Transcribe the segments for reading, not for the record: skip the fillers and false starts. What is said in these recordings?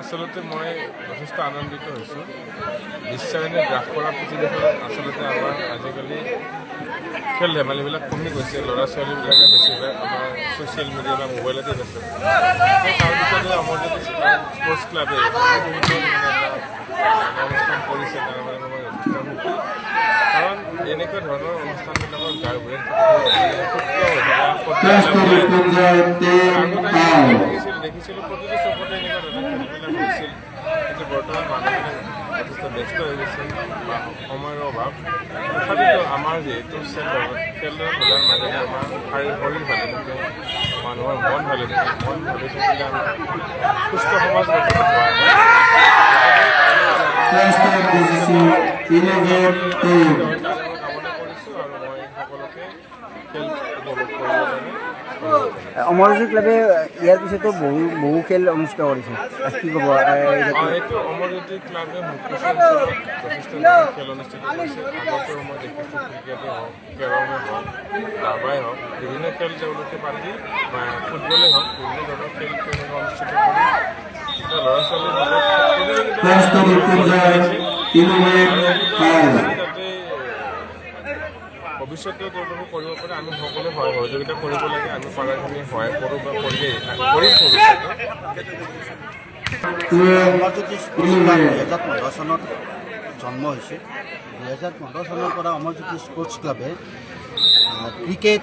আচলতে মই যথেষ্ট আনন্দিত হৈছোঁ। বিশ্বায়নে গ্ৰাস কৰাৰ পৃথিৱীখনত আচলতে আমাৰ আজিকালি খেল ধেমালিবিলাক কমি গৈছে। ল'ৰা ছোৱালীবিলাকে বেছিভাগ আমাৰ ছ'চিয়েল মিডিয়া বা মোবাইলতে ব্যস্ত। তাৰ ভিতৰতে অমৰজ্যোতি স্পৰ্টছ ক্লাবে অনুষ্ঠান কৰিছে, তাৰ বাবে মই যথেষ্ট সুখী। কাৰণ এনেকুৱা ধৰণৰ অনুষ্ঠানবিলাকৰ গাঁওবুঢ়াই দেখিছিলোঁ প্ৰতিটো চকতে এনেকুৱা ধৰণৰ খেলবিলাক হৈছিল, কিন্তু বৰ্তমান মানুহবিলাক যথেষ্ট ব্যস্ত হৈ গৈছে বা সময়ৰ অভাৱ। তথাপিতো আমাৰ যিহেতু খেলৰ ধূলাৰ মাজেৰে আমাৰ শৰীৰ ভালে থাকে, মানুহৰ মন ভালে থাকে, মন ভালে থাকিলে আমি সুস্থ সমাজ গঠন হোৱা কামনা কৰিছোঁ। আৰু মই সকলোকে খেল উপভোগ কৰিবৰ কাৰণে অমৰজ্যোতি ক্লাবে ইয়াৰ পিছতো বহু খেল অনুষ্ঠিত কৰিছে। কি ক'ব? এইটো অমৰজ্যোতি ক্লাবে মুখ্য যথেষ্ট খেল অনুষ্ঠিত কৰিছে। আগতেও মই দেখিছোঁ ক্ৰিকেটে হওক, কেৰমে হওক, দাবাই হওক, বিভিন্ন খেল তেওঁলোকে পাতি বা ফুটবলে হওক, বিভিন্ন ধৰণৰ খেল তেওঁলোকে অনুষ্ঠিত কৰি ল'ৰা ছোৱালীৰ যাতে ভৱিষ্যতেও তেওঁলোকে কৰিব পাৰে, আমি সকলোৱে সহযোগিতা কৰিব লাগে। আমি পাৰাখিনি সহায় কৰোঁ বা কৰিম অমৰজ্যোতি স্পৰ্টছ ক্লাব 2015 চনত জন্ম হৈছে। 2015 চনৰ পৰা অমৰজ্যোতি স্পৰ্টছ ক্লাবে ক্ৰিকেট,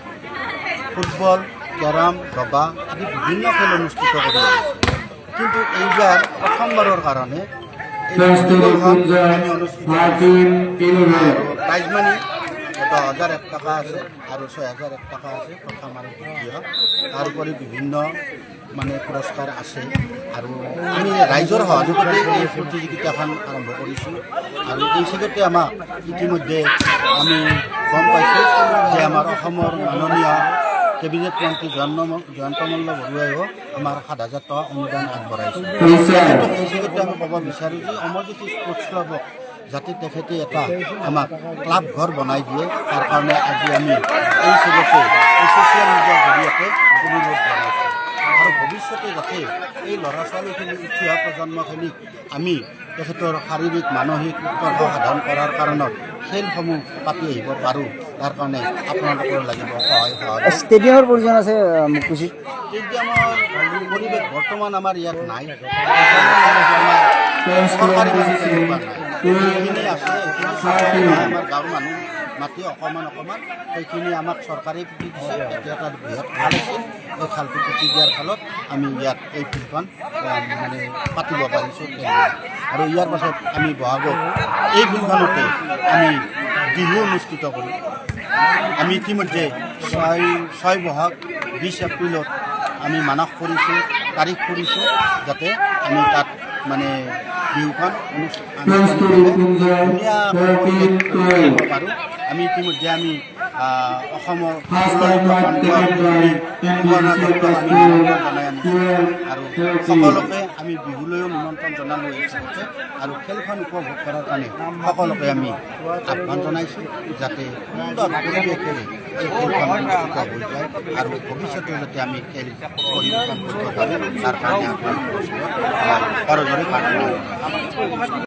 ফুটবল, কেৰম, দবা আদি বিভিন্ন খেল অনুষ্ঠিত কৰি আহিছে। কিন্তু এইবাৰ প্ৰথমবাৰৰ কাৰণে এই ফুটবলখন আমি অনুষ্ঠিত প্ৰাইজ মানি 10,001 টকা আছে আৰু 6,001 টকা আছে প্ৰথম আৰু দ্বিতীয়। তাৰোপৰি বিভিন্ন পুৰস্কাৰ আছে। আৰু আমি ৰাইজৰ সহযোগতে এই প্ৰতিযোগিতাখন আৰম্ভ কৰিছোঁ। আৰু এই চিগতে আমাক ইতিমধ্যে আমি গম পাইছোঁ যে আমাৰ অসমৰ মাননীয় কেবিনেট মন্ত্ৰী জয়ন্ত মল্ল বৰুৱাইও আমাৰ 7,000 টকা অনুদান আগবঢ়াইছে। এই চিগতে আমি ক'ব বিচাৰোঁ যে অমৰজ্যোতি স্পৰ্টছ ক্লাবক যাতে তেখেতে এটা আমাক ক্লাব ঘৰ বনাই দিয়ে, তাৰ কাৰণে আজি আমি এই চিগতে এই ছ'চিয়েল মিডিয়াৰ জৰিয়তে অনুৰোধ জনাইছোঁ। আৰু ভৱিষ্যতে যাতে এই ল'ৰা ছোৱালীখিনি উঠি অহা প্ৰজন্মখিনিক আমি তেখেতৰ শাৰীৰিক মানসিক উৎকৰ্ষ সাধন কৰাৰ কাৰণত খেলসমূহ পাতি আহিব পাৰোঁ, তাৰ কাৰণে আপোনালোকৰ লাগিব সহায় সহযোগ। ষ্টেডিয়ামৰ প্ৰয়োজন আছে মুকুচিত। ষ্টেডিয়ামৰ পৰিৱেশ বৰ্তমান আমাৰ ইয়াত নাই। চৰকাৰী এইখিনি আছে, আমাৰ গাঁৱৰ মানুহ মাটি অকণমান সেইখিনি আমাক চৰকাৰে পুতি দিছে। এতিয়া এটা বৃহৎ খাল আছিল, এই খালটো পুতি দিয়াৰ ফলত আমি ইয়াত এই ফিল্ডখন পাতিব পাৰিছোঁ। আৰু ইয়াৰ পাছত আমি বহাগত এই ফিল্ডখনতে আমি বিহু অনুষ্ঠিত কৰোঁ। আমি ইতিমধ্যে 6 বহাগ 20 এপ্ৰিলত আমি মানস কৰিছোঁ, তাৰিখ কৰিছোঁ, যাতে আমি তাত বিহুখন ধুনীয়াকৈ কৰিব পাৰোঁ। আমি ইতিমধ্যে আমি অসমৰ জনাই আনিছোঁ আৰু সকলোকে আমি বিহুলৈও নিমন্ত্ৰণ জনালোঁ এই হিচাপতে। আৰু খেলখন উপভোগ কৰাৰ কাৰণে সকলোকে আমি আহ্বান জনাইছোঁ, যাতে সুন্দৰ পৰিৱেশেৰে এই খেলখন অনুষ্ঠিত হৈ যায় আৰু ভৱিষ্যতে যাতে আমি খেল পৰিৱেশন কৰিব পাৰোঁ, তাৰ কাৰণে আপোনালোকৰ ওচৰত কৰজোৰে প্ৰাৰ্থনা জনাইছোঁ।